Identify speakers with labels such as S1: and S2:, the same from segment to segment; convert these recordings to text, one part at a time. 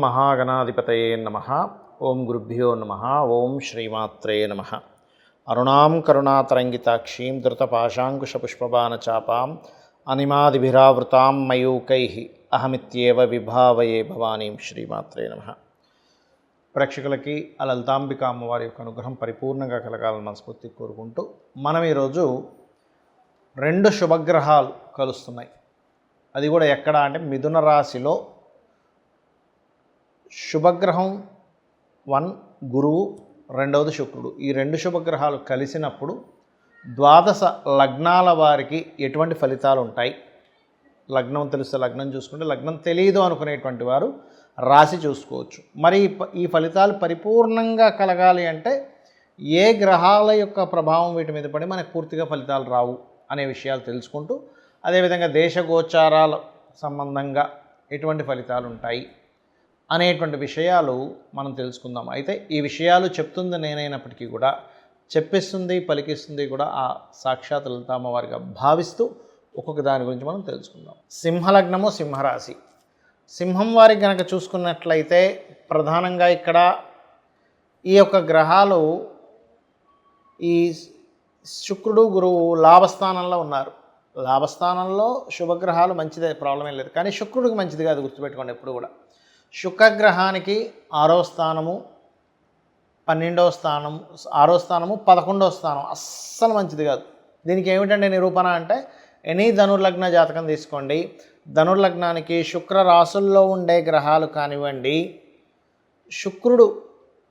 S1: మహాగణాధిపతయే నమః. ఓం గురుభ్యో నమః. ఓం శ్రీమాత్రే నమః. అరుణాం కరుణాతరంగితాక్షీం ధృతపాశాంకుశపుష్పబాణచాపాం అనిమాదిభిరావృతాం మయూకైః అహమిత్యేవ విభావయే భవానీం. శ్రీమాత్రే నమః. ప్రేక్షకులకి ఆ లలితాంబిక అమ్మవారి యొక్క అనుగ్రహం పరిపూర్ణంగా కలగాలని మనస్ఫూర్తి కోరుకుంటూ మనం ఈరోజు 2 శుభగ్రహాలు కలుస్తున్నాయి. అది కూడా ఎక్కడ అంటే మిథున రాశిలో శుభగ్రహం 1 గురువు, రెండవది శుక్రుడు. ఈ 2 శుభగ్రహాలు కలిసినప్పుడు ద్వాదశ లగ్నాల వారికి ఎటువంటి ఫలితాలు ఉంటాయి? లగ్నం తెలిస్తే లగ్నం చూసుకుంటే, లగ్నం తెలియదు అనుకునేటువంటి వారు రాశి చూసుకోవచ్చు. మరి ఈ ఫలితాలు పరిపూర్ణంగా కలగాలి అంటే ఏ గ్రహాల యొక్క ప్రభావం వీటి మీద పడి మనకు పూర్తిగా ఫలితాలు రావు అనే విషయాలు తెలుసుకుంటూ, అదేవిధంగా దేశగోచారాల సంబంధంగా ఎటువంటి ఫలితాలు ఉంటాయి అనేటువంటి విషయాలు మనం తెలుసుకుందాం. అయితే ఈ విషయాలు చెప్తుంది నేనైనప్పటికీ కూడా చెప్పిస్తుంది పలికిస్తుంది కూడా ఆ సాక్షాత్ లలితామ్మవారిగా భావిస్తూ ఒక్కొక్క దాని గురించి మనం తెలుసుకుందాం. సింహలగ్నము, సింహరాశి. సింహం వారికి కనుక చూసుకున్నట్లయితే ప్రధానంగా ఇక్కడ ఈ యొక్క గ్రహాలు ఈ శుక్రుడు గురువు లాభస్థానంలో ఉన్నారు. లాభస్థానంలో శుభగ్రహాలు మంచిదే, ప్రాబ్లం ఏం లేదు. కానీ శుక్రుడికి మంచిది కాదు, గుర్తుపెట్టుకోండి ఎప్పుడు కూడా. శుక్రగ్రహానికి 6వ స్థానము, 12వ స్థానం, 6వ స్థానము, 11వ స్థానం అస్సలు మంచిది కాదు. దీనికి ఏమిటంటే నిరూపణ అంటే ఎనీ ధనుర్లగ్న జాతకం తీసుకోండి. ధనుర్లగ్నానికి శుక్ర రాసుల్లో ఉండే గ్రహాలు కానివ్వండి, శుక్రుడు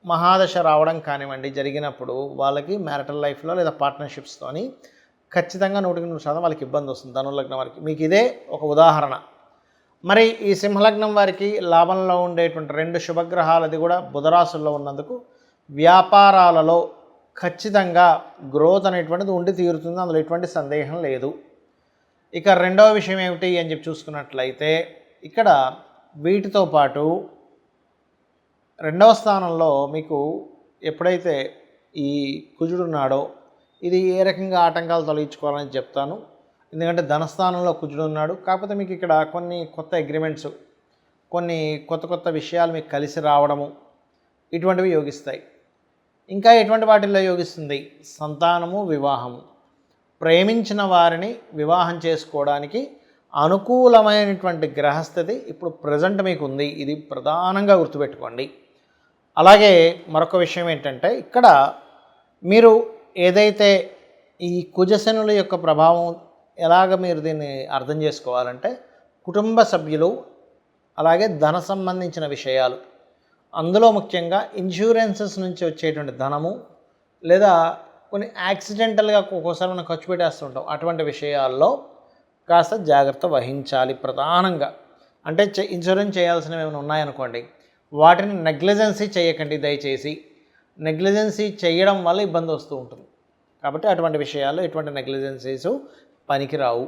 S1: మహాదశ రావడం కానివ్వండి జరిగినప్పుడు వాళ్ళకి మ్యారిటల్ లైఫ్లో లేదా పార్ట్నర్షిప్స్తోని ఖచ్చితంగా 100% వాళ్ళకి ఇబ్బంది వస్తుంది. ధనుర్లగ్నం వారికి మీకు ఇదే ఒక ఉదాహరణ. మరి ఈ సింహలగ్నం వారికి లాభంలో ఉండేటువంటి 2 శుభగ్రహాలది కూడా బుధరాశుల్లో ఉన్నందుకు వ్యాపారాలలో ఖచ్చితంగా గ్రోత్ అనేటువంటిది ఉండి తీరుతుంది, అందులో ఎటువంటి సందేహం లేదు. ఇక రెండవ విషయం ఏమిటి అని చెప్పి చూసుకున్నట్లయితే ఇక్కడ వీటితో పాటు 2వ స్థానంలో మీకు ఎప్పుడైతే ఈ కుజుడు ఉన్నాడో ఇది ఏ రకంగా ఆటంకాలు తొలగించుకోవాలని చెప్తాను. ఎందుకంటే ధనస్థానంలో కుజుడు ఉన్నాడు. కాకపోతే మీకు ఇక్కడ కొన్ని కొత్త అగ్రిమెంట్స్, కొన్ని కొత్త విషయాలు మీకు కలిసి రావడము ఇటువంటివి యోగిస్తాయి. ఇంకా ఎటువంటి వాటిల్లో యోగిస్తుంది? సంతానము, వివాహము. ప్రేమించిన వారిని వివాహం చేసుకోవడానికి అనుకూలమైనటువంటి గ్రహస్థితి ఇప్పుడు ప్రజెంట్ మీకు ఉంది. ఇది ప్రధానంగా గుర్తుపెట్టుకోండి. అలాగే మరొక విషయం ఏంటంటే ఇక్కడ మీరు ఏదైతే ఈ కుజశనుల యొక్క ప్రభావం ఎలాగ మీరు దీన్ని అర్థం చేసుకోవాలంటే కుటుంబ సభ్యులు, అలాగే ధన సంబంధించిన విషయాలు, అందులో ముఖ్యంగా ఇన్సూరెన్సెస్ నుంచి వచ్చేటువంటి ధనము, లేదా కొన్ని యాక్సిడెంటల్గా ఒక్కోసారి మనం ఖర్చు పెట్టేస్తుంటాం, అటువంటి విషయాల్లో కాస్త జాగ్రత్త వహించాలి ప్రధానంగా. అంటే ఇన్సూరెన్స్ చేయాల్సినవి ఏమైనా ఉన్నాయనుకోండి, వాటిని నెగ్లిజెన్సీ చేయకండి దయచేసి. నెగ్లిజెన్సీ చేయడం వల్ల ఇబ్బంది వస్తూ ఉంటుంది. కాబట్టి అటువంటి విషయాల్లో ఎటువంటి నెగ్లిజెన్సీస్ పనికిరావు.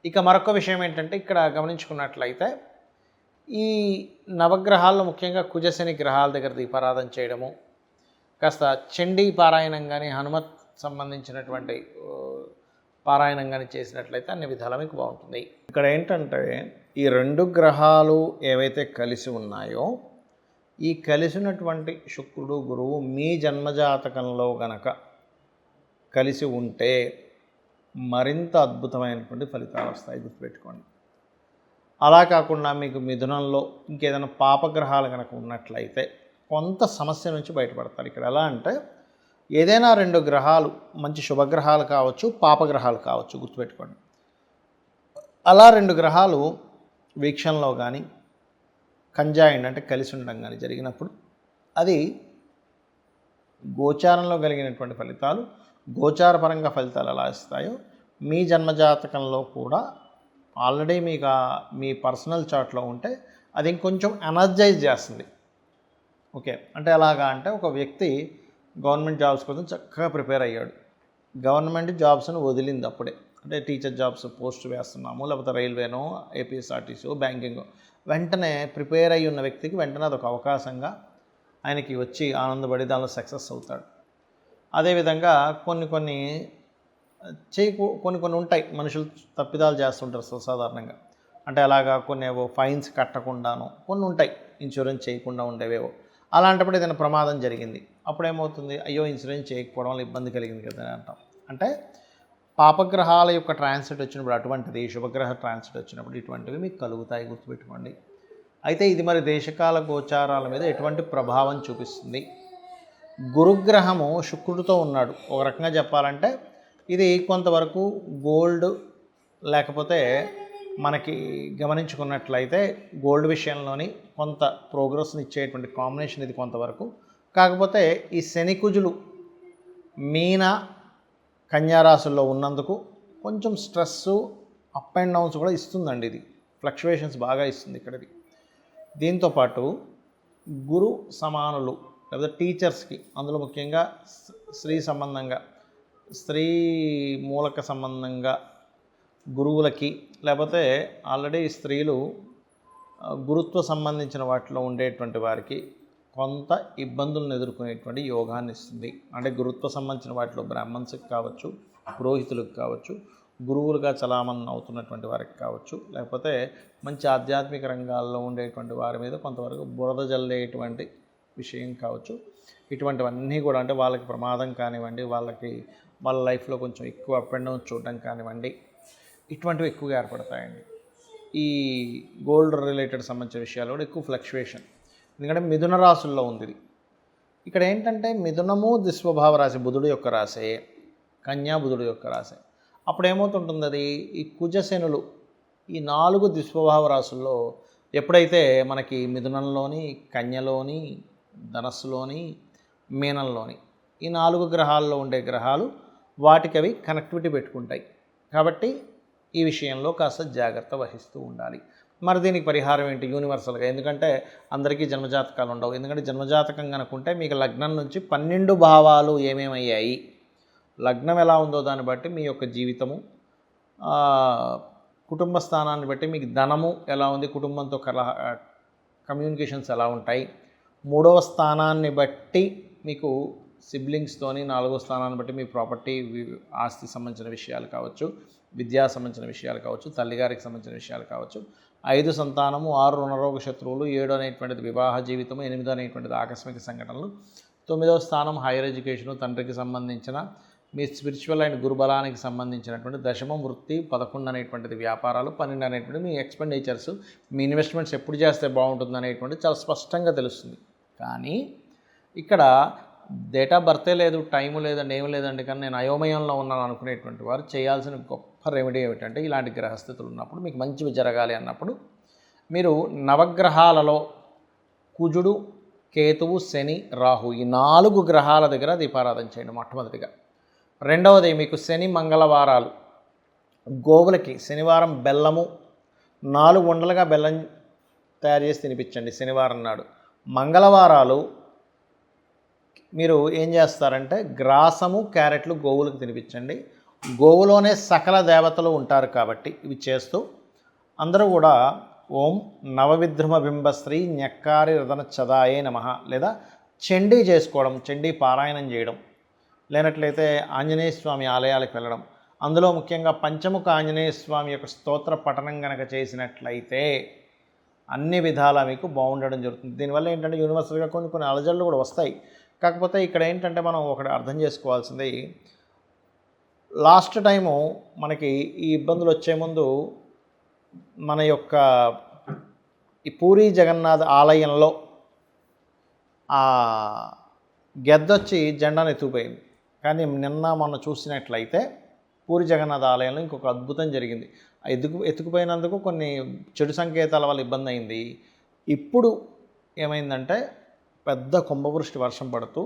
S1: ఇక మరొక విషయం ఏంటంటే ఇక్కడ గమనించుకున్నట్లయితే ఈ నవగ్రహాల్లో ముఖ్యంగా కుజశని గ్రహాల దగ్గర దీపారాధన చేయడము, కాస్త చండీ పారాయణం కానీ హనుమత్ సంబంధించినటువంటి పారాయణం కానీ చేసినట్లయితే అన్ని విధాలా మీకు బాగుంటుంది. ఇక్కడ ఏంటంటే ఈ 2 గ్రహాలు ఏవైతే కలిసి ఉన్నాయో ఈ కలిసినటువంటి శుక్రుడు గురువు మీ జన్మజాతకంలో గనక కలిసి ఉంటే మరింత అద్భుతమైనటువంటి ఫలితాలు వస్తాయి, గుర్తుపెట్టుకోండి. అలా కాకుండా మీకు మిథునంలో ఇంకేదైనా పాపగ్రహాలు కనుక ఉన్నట్లయితే కొంత సమస్య నుంచి బయటపడతారు. ఇక్కడ ఎలా అంటే ఏదైనా 2 గ్రహాలు మంచి శుభగ్రహాలు కావచ్చు, పాపగ్రహాలు కావచ్చు, గుర్తుపెట్టుకోండి. అలా 2 గ్రహాలు వీక్షణలో కానీ కంజాయిండ్ అంటే కలిసి ఉండడం కానీ జరిగినప్పుడు అది గోచారంలో కలిగినటువంటి ఫలితాలు, గోచారపరంగా ఫలితాలు ఎలా ఇస్తాయో మీ జన్మజాతకంలో కూడా ఆల్రెడీ మీకు మీ పర్సనల్ చార్ట్లో ఉంటే అది ఇంకొంచెం ఎనర్జైజ్ చేస్తుంది. ఓకే, అంటే ఎలాగా అంటే ఒక వ్యక్తి గవర్నమెంట్ జాబ్స్ కోసం చక్కగా ప్రిపేర్ అయ్యాడు. గవర్నమెంట్ జాబ్స్ను వదిలింది అప్పుడే, అంటే టీచర్ జాబ్స్ పోస్ట్ వేస్తున్నాము, లేకపోతే రైల్వేనో, ఏపీఎస్ఆర్టీసీ, బ్యాంకింగ్, వెంటనే ప్రిపేర్ అయ్యి ఉన్న వ్యక్తికి వెంటనే అదొక అవకాశంగా ఆయనకి వచ్చి ఆనందపడి దానిలో సక్సెస్ అవుతాడు. అదేవిధంగా కొన్ని ఉంటాయి, మనుషులు తప్పిదాలు చేస్తుంటారు సాధారణంగా. అంటే అలాగా కొన్ని ఫైన్స్ కట్టకుండాను కొన్ని ఉంటాయి. ఇన్సూరెన్స్ చేయకుండా ఉండేవేవో. అలాంటప్పుడు ఏదైనా ప్రమాదం జరిగింది, అప్పుడేమవుతుంది, అయ్యో ఇన్సూరెన్స్ చేయకపోవడం వల్ల ఇబ్బంది కలిగింది కదా అని అంటాం. అంటే పాపగ్రహాల యొక్క ట్రాన్సిట్ వచ్చినప్పుడు అటువంటిది, శుభగ్రహ ట్రాన్సిట్ వచ్చినప్పుడు ఇటువంటివి మీకు కలుగుతాయి, గుర్తుపెట్టుకోండి. అయితే ఇది మరి దేశకాల గోచారాల మీద ఎటువంటి ప్రభావం చూపిస్తుంది? గురుగ్రహము శుక్రుడితో ఉన్నాడు. ఒక రకంగా చెప్పాలంటే ఇది కొంతవరకు గోల్డ్, లేకపోతే మనకి గమనించుకున్నట్లయితే గోల్డ్ విషయంలోని కొంత ప్రోగ్రెస్ని ఇచ్చేటువంటి కాంబినేషన్ ఇది కొంతవరకు. కాకపోతే ఈ శని కుజులు మీన కన్యా రాశుల్లో ఉన్నందుకు కొంచెం స్ట్రెస్సు, అప్ అండ్ డౌన్స్ కూడా ఇస్తుందండి. ఇది ఫ్లక్చువేషన్స్ బాగా ఇస్తుంది ఇక్కడది. దీంతోపాటు గురు సమానులు లేదా టీచర్స్కి, అందులో ముఖ్యంగా స్త్రీ సంబంధంగా, స్త్రీ మూలక సంబంధంగా గురువులకి, లేకపోతే ఆల్రెడీ స్త్రీలు గురుత్వ సంబంధించిన వాటిలో ఉండేటువంటి వారికి కొంత ఇబ్బందులను ఎదుర్కొనేటువంటి యోగాన్ని ఇస్తుంది. అంటే గురుత్వ సంబంధించిన వాటిలో బ్రాహ్మణ్స్కి కావచ్చు, పురోహితులకు కావచ్చు, గురువులుగా చలామణి అవుతున్నటువంటి వారికి కావచ్చు, లేకపోతే మంచి ఆధ్యాత్మిక రంగాల్లో ఉండేటువంటి వారి మీద కొంతవరకు బురద జల్లేటువంటి విషయం కావచ్చు. ఇటువంటివన్నీ కూడా అంటే వాళ్ళకి ప్రమాదం కానివ్వండి, వాళ్ళ లైఫ్లో కొంచెం ఎక్కువ అప్ అండ్ డౌన్ చూడడం కానివ్వండి, ఇటువంటివి ఎక్కువగా ఏర్పడతాయండి. ఈ గోల్డ్ రిలేటెడ్ సంబంధించిన విషయాలు కూడా ఎక్కువ ఫ్లక్చువేషన్. ఎందుకంటే మిథున రాశుల్లో ఉంది ఇది. ఇక్కడ ఏంటంటే మిథునము దిస్వభావ రాశి, బుధుడు యొక్క రాశే, కన్యా బుధుడు యొక్క రాశే. అప్పుడు ఏమవుతుంటుంది, అది ఈ కుజశనులు ఈ 4 దిస్వభావ రాశుల్లో ఎప్పుడైతే మనకి మిథునంలోని, కన్యలోని, ధనస్సులోని, మీనంలోని ఈ 4 గ్రహాల్లో ఉండే గ్రహాలు వాటికి అవి కనెక్టివిటీ పెట్టుకుంటాయి. కాబట్టి ఈ విషయంలో కాస్త జాగ్రత్త వహిస్తూ ఉండాలి. మరి దీనికి పరిహారం ఏంటి యూనివర్సల్గా? ఎందుకంటే అందరికీ జన్మజాతకాలు ఉండవు. ఎందుకంటే జన్మజాతకం కనుకుంటే మీకు లగ్నం నుంచి 12 భావాలు ఏమేమయ్యాయి, లగ్నం ఎలా ఉందో దాన్ని బట్టి మీ యొక్క జీవితము, కుటుంబ స్థానాన్ని బట్టి మీకు ధనము ఎలా ఉంది, కుటుంబంతో కమ్యూనికేషన్స్ ఎలా ఉంటాయి, 3వ స్థానాన్ని బట్టి మీకు సిబ్లింగ్స్తోని, 4వ స్థానాన్ని బట్టి మీ ప్రాపర్టీ, ఆస్తి సంబంధించిన విషయాలు కావచ్చు, విద్యా సంబంధించిన విషయాలు కావచ్చు, తల్లిగారికి సంబంధించిన విషయాలు కావచ్చు, 5 సంతానము, 6 రుణరోగ శత్రువులు, 7 అనేటువంటిది వివాహ జీవితము, 8 అనేటువంటిది ఆకస్మిక సంఘటనలు, 9వ స్థానం హైయర్ ఎడ్యుకేషను, తండ్రికి సంబంధించిన మీ స్పిరిచువల్ అండ్ గురుబలానికి సంబంధించినటువంటి దశమం వృత్తి, 11 అనేటువంటిది వ్యాపారాలు, 12 అనేటువంటిది మీ ఎక్స్పెండిచర్స్, మీ ఇన్వెస్ట్మెంట్స్ ఎప్పుడు చేస్తే బాగుంటుంది అనేటువంటిది చాలా స్పష్టంగా తెలుస్తుంది. కానీ ఇక్కడ డేట్ ఆఫ్ బర్తే లేదు, టైము లేదండి, ఏమి లేదండి, కానీ నేను అయోమయంలో ఉన్నాను అనుకునేటువంటి వారు చేయాల్సిన గొప్ప రెమెడీ ఏమిటంటే, ఇలాంటి గ్రహస్థితులు ఉన్నప్పుడు మీకు మంచివి జరగాలి అన్నప్పుడు మీరు నవగ్రహాలలో కుజుడు, కేతువు, శని, రాహు ఈ 4 గ్రహాల దగ్గర దీపారాధన చేయండి మొట్టమొదటిగా. రెండవది మీకు శని మంగళవారాలు గోవులకి శనివారం బెల్లము 4 ఉండలుగా బెల్లం తయారు చేసి తినిపించండి శనివారం నాడు. మంగళవారాలు మీరు ఏం చేస్తారంటే గ్రాసము, క్యారెట్లు గోవులకు తినిపించండి. గోవులోనే సకల దేవతలు ఉంటారు కాబట్టి ఇవి చేస్తూ అందరూ కూడా ఓం నవవిద్రుమ బింబశ్రీ న్యక్కారి రతన చదాయే నమః లేదా చండీ చేసుకోవడం, చండీ పారాయణం చేయడం, లేనట్లయితే ఆంజనేయ స్వామి ఆలయాలకు వెళ్ళడం, అందులో ముఖ్యంగా పంచముఖ ఆంజనేయ స్వామి యొక్క స్తోత్ర పఠనం కనుక చేసినట్లయితే అన్ని విధాలా మీకు బాగుండడం జరుగుతుంది. దీనివల్ల ఏంటంటే యూనివర్సల్గా కొన్ని అలజడులు కూడా వస్తాయి. కాకపోతే ఇక్కడ ఏంటంటే మనం ఒకటి అర్థం చేసుకోవాల్సింది, లాస్ట్ టైము మనకి ఈ ఇబ్బందులు వచ్చే ముందు మన యొక్క ఈ పూరీ జగన్నాథ్ ఆలయంలో ఆ గెద్దొచ్చి జెండాను ఎత్తుకుపోయింది. కానీ నిన్న మొన్న చూసినట్లయితే పూరి జగన్నాథ్ ఆలయంలో ఇంకొక అద్భుతం జరిగింది. ఎత్తుకుపోయినందుకు కొన్ని చెడు సంకేతాల వల్ల ఇబ్బంది అయింది. ఇప్పుడు ఏమైందంటే పెద్ద కుంభవృష్టి వర్షం పడుతూ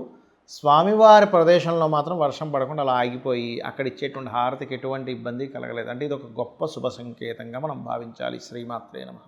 S1: స్వామివారి ప్రదేశంలో మాత్రం వర్షం పడకుండా అలా ఆగిపోయి అక్కడ ఇచ్చేటువంటి హారతికి ఎటువంటి ఇబ్బంది కలగలేదు. అంటే ఇది ఒక గొప్ప శుభ సంకేతంగా మనం భావించాలి. శ్రీమాత్రే నమః.